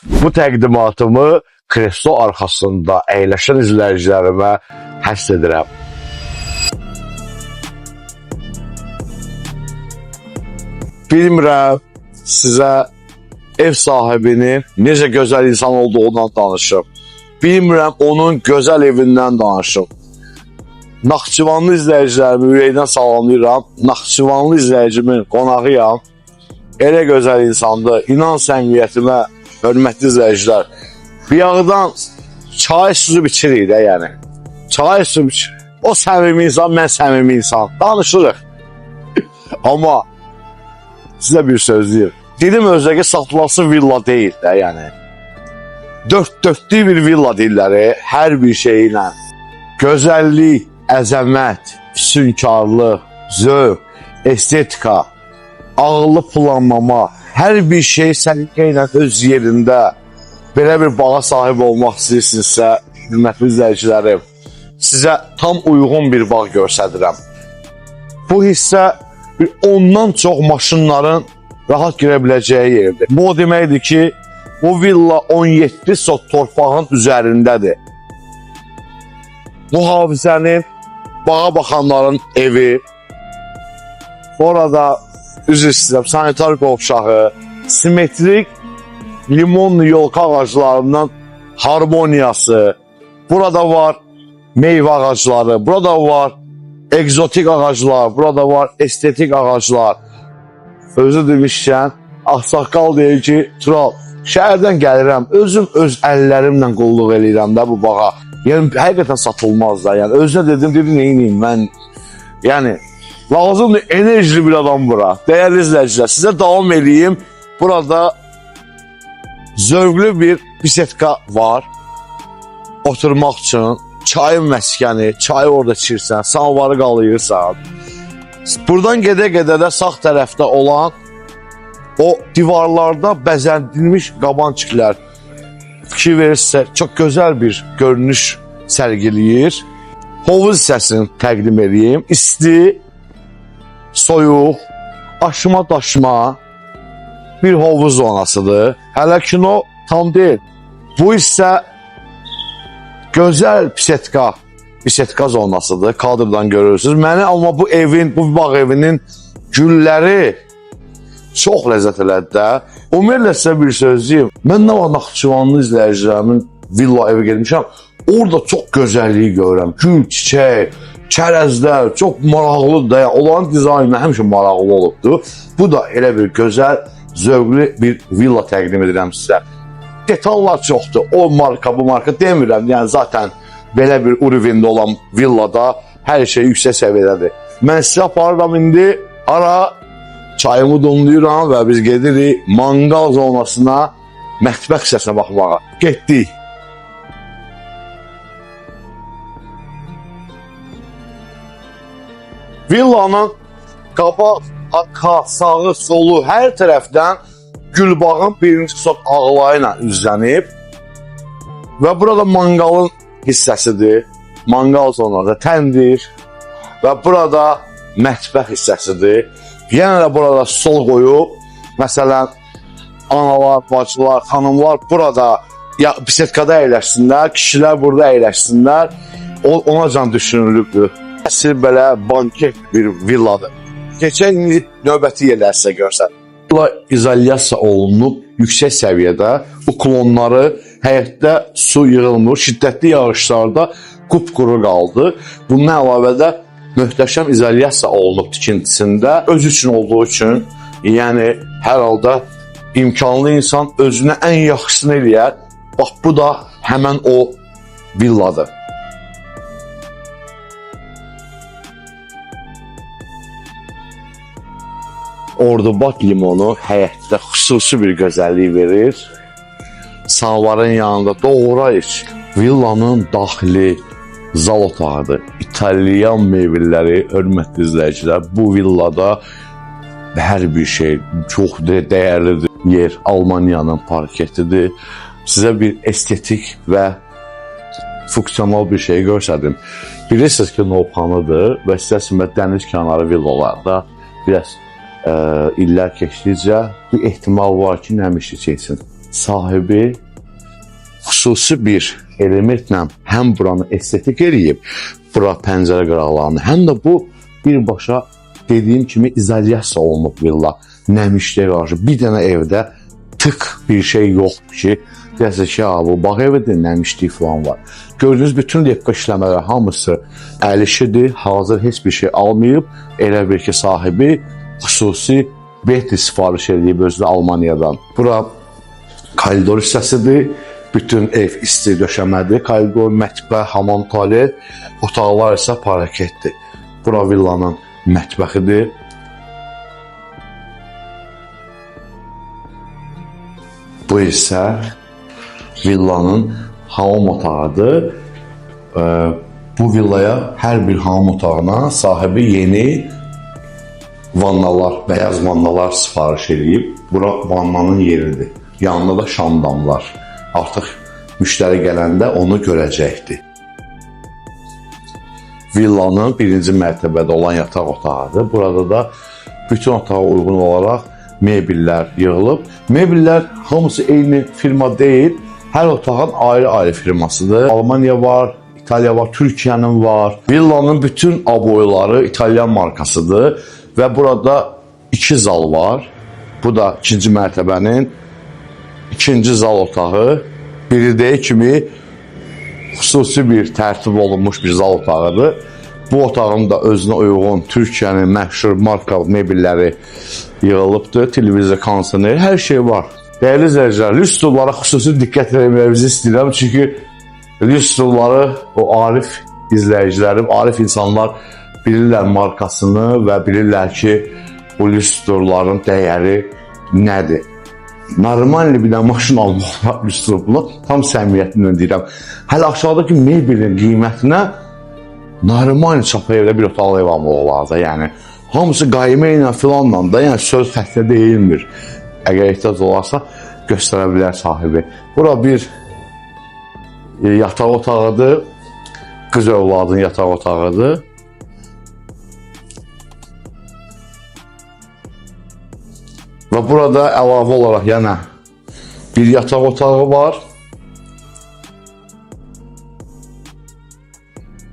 Bu təqdimatımı kresto arxasında əyləşən izləyicilərimə həsr edirəm. Bilmirəm sizə ev sahibinin necə gözəl insan olduğundan danışım. Bilmirəm onun gözəl evindən danışım. Naxçıvanlı izləyicilərimi ürəkdən salamlayıram. Naxçıvanlı izləyicimin qonağıyam. Elə gözəl insandır. İnan səmimiyyətimə, hörmətli izləyicilər. Biyağıdan çay suyu biçirik də yəni. Çay suyu biçirik. O səmimi insan, mən səmimi insan. Danışırıq. Amma sizə bir söz deyim. Dilim özəki satılası villa deyil də yəni. Dörtlük bir villa deyirləri, hər bir şeylə. Gözəllik, əzəmət, füsunkarlıq, zövq, estetika, ağıllı planlama, hər bir şey səliqə ilə öz yerində belə bir bağa sahib olmaq istəyirsinizsə, hörmətli izləyicilərim, sizə tam uyğun bir bağ göstərirəm. Bu hissə ondan çox maşınların rahat girə biləcəyi yerdir. Bu o deməkdir ki, bu villa 17 sot torpağın üzərindədir. Bu hafizənin bağa baxanların evi, orada üzr istəyirəm, sanitar qovşağı, simetrik limonlu yolka ağaclarından harmoniyası, burada var meyvə ağacları, burada var egzotik ağaclar, burada var estetik ağaclar. Özü demişkən, ağsaqqal deyir ki, Tural, şəhərdən gəlirəm, özüm öz əllərimlə qulluq eləyirəm də bu bağa. Yəni, həqiqətən satılmaz da, yəni, özünə dedim, neyiniyim, mən, yəni, lazımdır enerjili bir adam bura. Dəyərli izləyicilər, sizə davam edeyim, burada zövqlü bir bisetka var, oturmaq üçün, çayın məskəni, çayı orada içirsən, samovarı qalayırsan. Buradan gedə-gedə də sağ tərəfdə olan o divarlarda bəzəndilmiş qabançiklər fikir verirsə, çox gözəl bir görünüş sərgiləyir. Hovuz hissəsini təqdim edeyim. İsti, soyuq, aşma-daşma bir hovuz zonasıdır. Hələ kino tam deyil. Bu hissə gözəl bisetka zonasıdır. Kadrdan görürsünüz. Məni amma bu evin, bu bağ evinin gülləri çox ləzzət elədi də. Ümumiyyətlə sizə bir söz deyim. Mən nə var Naxçıvanlı izləyicilərimin villa evi gelmişəm. Orada çox gözəlliyi görürəm. Gül, çiçək, çərəzlər, çox maraqlıdır da. Onların dizaynı həmişə maraqlı olubdur. Bu da elə bir gözəl, zövqlü bir villa təqdim edirəm sizə. Detallar çoxdur. O marka, bu marka demirəm. Yəni zaten belə bir urivində olan villada hər şey yüksək səviyyədədir. Mən sizə aparıram indi ara çayımı donlayıram və biz gedirik mangal zonasına, mətbəx hissəsinə baxmağa. Getdik. Villanın qabaq, arxa, sağı, solu, hər tərəfdən Gülbağın birinci sot ağlayı ilə üzlənib və burada mangalın hissəsidir. Mangal zonası, təndir və burada mətbəx hissəsidir. Yenə də burada stol qoyub, məsələn, analar, bacılar, xanımlar burada bisetkada əyləşsinlər, kişilər burada əyləşsinlər, ona can düşünülübdür. Əsl belə banket bir villadır. Keçən növbəti yerlər sizə görsəm. Villa izolyasiya olunub yüksək səviyyədə, bu klonları həyətdə su yığılmır, şiddətli yağışlarda qupquru qaldı. Bundan əlavə də möhtəşəm izolyasiya olunub tikintisində, öz üçün olduğu üçün, yəni hər halda imkanlı insan özünə ən yaxşısını eləyər. Bax, bu da həmən o villadır. Ordubad limonu həyətdə xüsusi bir gözəllik verir. Samovarın yanında doğra iç. Villanın daxili zal otağıdır. İtalyan meyvələri, hörmətli izləyicilər, bu villada hər bir şey çox dəyərlidir. Yer Almaniyanın parketidir. Sizə bir estetik və funksional bir şey görsədim. Bilirsiniz ki, Novxanıdır və istəsində dəniz kənarı villalarda biraz illər keçdikcə bu ehtimal var ki, nəmişi çəksin. sahibi xüsusi bir elementlə həm buranı estetik eləyib, bura pəncərə qıraqlarını, həm də bu birbaşa dediyim kimi izolyasiya olunub villa. Nəmişliyə qarşı bir dənə evdə tık bir şey yoxdur ki, deyəsə ki, bu bağ evidir, nəmişlik falan var. Gördüyünüz bütün lepqa işləmələr hamısı əl işidir, hazır heç bir şey almayıb, elə bir ki, sahibi xüsusi Betli sifariş edib özü də Almaniyadan. Bura koridor hissəsidir, bütün ev isti döşəmədir, koridor, mətbəx, hamam, tualet, otaqlar isə paraketdir. Bura villanın mətbəxidir. Bu isə villanın hamam otağıdır. Bu villaya hər bir hamam otağına sahibi yeni vannalar, bəyaz vannalar sifariş edib. Bura vannanın yeridir. Yanında da şamdamlar. Artıq müştəri gələndə onu görəcəkdir. Villanın birinci mərtəbədə olan yataq otağıdır. Burada da bütün otağa uyğun olaraq mebellər yığılıb. Mebellər hamısı eyni firma deyil. Hər otağın ayrı-ayrı firmasıdır. Almaniya var, İtaliya var, Türkiyənin var. Villanın bütün aboyları İtalyan markasıdır və burada 2 zal var. Bu da ikinci mərtəbənin ikinci zal otağı. Biri deyil kimi xüsusi bir tərtib olunmuş bir zal otağıdır. Bu otağın da özünə uyğun Türkiyənin məşhur marka mebelləri yığılıbdır. Televizor, kondisioner, hər şey var. Dəyərli izləyicilər, lüks stullara xüsusi diqqət verməyinizi istəyirəm. Çünki lüks stulları o arif izləyicilərim, arif insanlar bilirlər markasını və bilirlər ki, bu lüks stulların dəyəri nədir. Normal bir də maşın almaq lüks stulunu tam səmiyyətimlə deyirəm. Hələ aşağıdakı mebelin qiymətinə normal çapa evdə bir otaqlı ev almaq olardı. Yəni, hamısı qaymə ilə filanla da, yəni söz xəttə deyilmir. Əgər ehtiyac olarsa, göstərə bilər sahibi. Bura bir yataq otağıdır. Qız övladın yataq otağıdır. Və burada əlavə olaraq yenə bir yataq otağı var.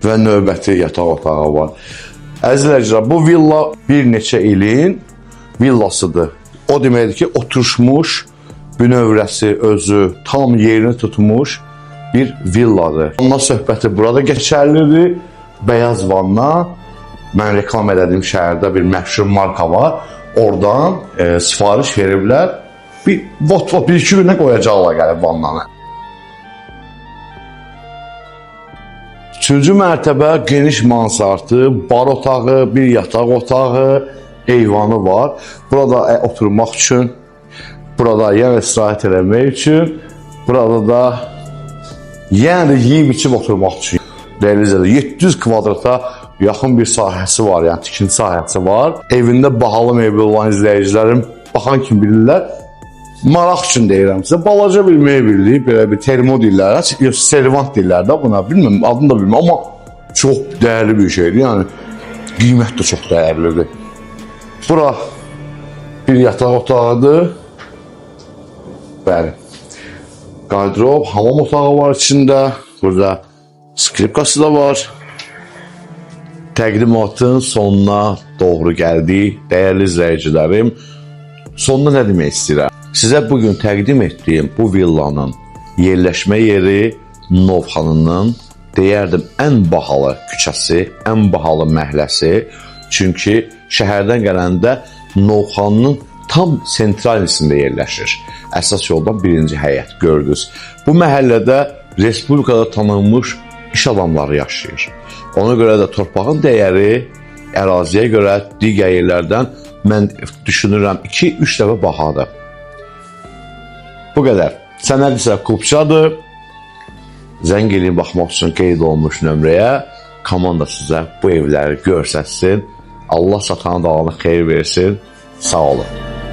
Və növbəti yataq otağı var. Əzizləyicilər, bu villa bir neçə ilin villasıdır. O deməkdir ki, oturmuş, bünövrəsi özü tam yerini tutmuş bir villadır. Vanna söhbəti burada geçərlidir. Bəyaz vanna, mən reklam edədiyim şəhərdə bir məşhur marka var. Oradan sifariş veriblər. Bir-iki günə qoyacaqlar gəlib vannanı. Üçüncü mərtəbə geniş mansardı, bar otağı, bir yataq otağı, eyvanı var. Burada oturmaq üçün, burada yenə istirahət eləmək üçün, burada da yenə də yeyib-içib oturmaq üçün. Dəyərli 700 kvadrata yaxın bir sahəsi var, yəni tikinti sahəsi var. Evində bahalı mebel olan izləyicilərim baxan kimi bilirlər. Maraq üçün deyirəm sizə, balaca bir mebelli, belə bir termo deyirlər, servant deyirlər də buna, bilməm, adını da bilməm, amma çox dəyərli bir şeydir, yəni qiymət də çox dəyərlidir. Bura bir yataq otağıdır. Bəli. Qardırop, hamam otağı var içində. Burada skripkası da var. Təqdimatın sonuna doğru gəldik. Dəyərli izləyicilərim, sonunda nə demək istəyirəm? Sizə bugün təqdim etdiyim bu villanın yerləşmə yeri Novxanının, deyərdim, ən bahalı küçəsi, ən bahalı məhəlləsi. Çünki şəhərdən gələndə Novxanının tam sentralisində yerləşir. Əsas yoldan birinci həyət gördünüz. Bu məhəllədə Respublikada tanınmış iş adamları yaşayır. Ona görə də torpağın dəyəri əraziyə görə digər yerlərdən mən düşünürəm 2-3 dəfə bahadır. Bu qədər. Sənədirsə Klubçadır. Zəng eləyin baxmaq üçün qeyd olunmuş nömrəyə. Komanda sizə bu evləri görsətsin. Allah satanın dalına xeyir versin. Sağ olun.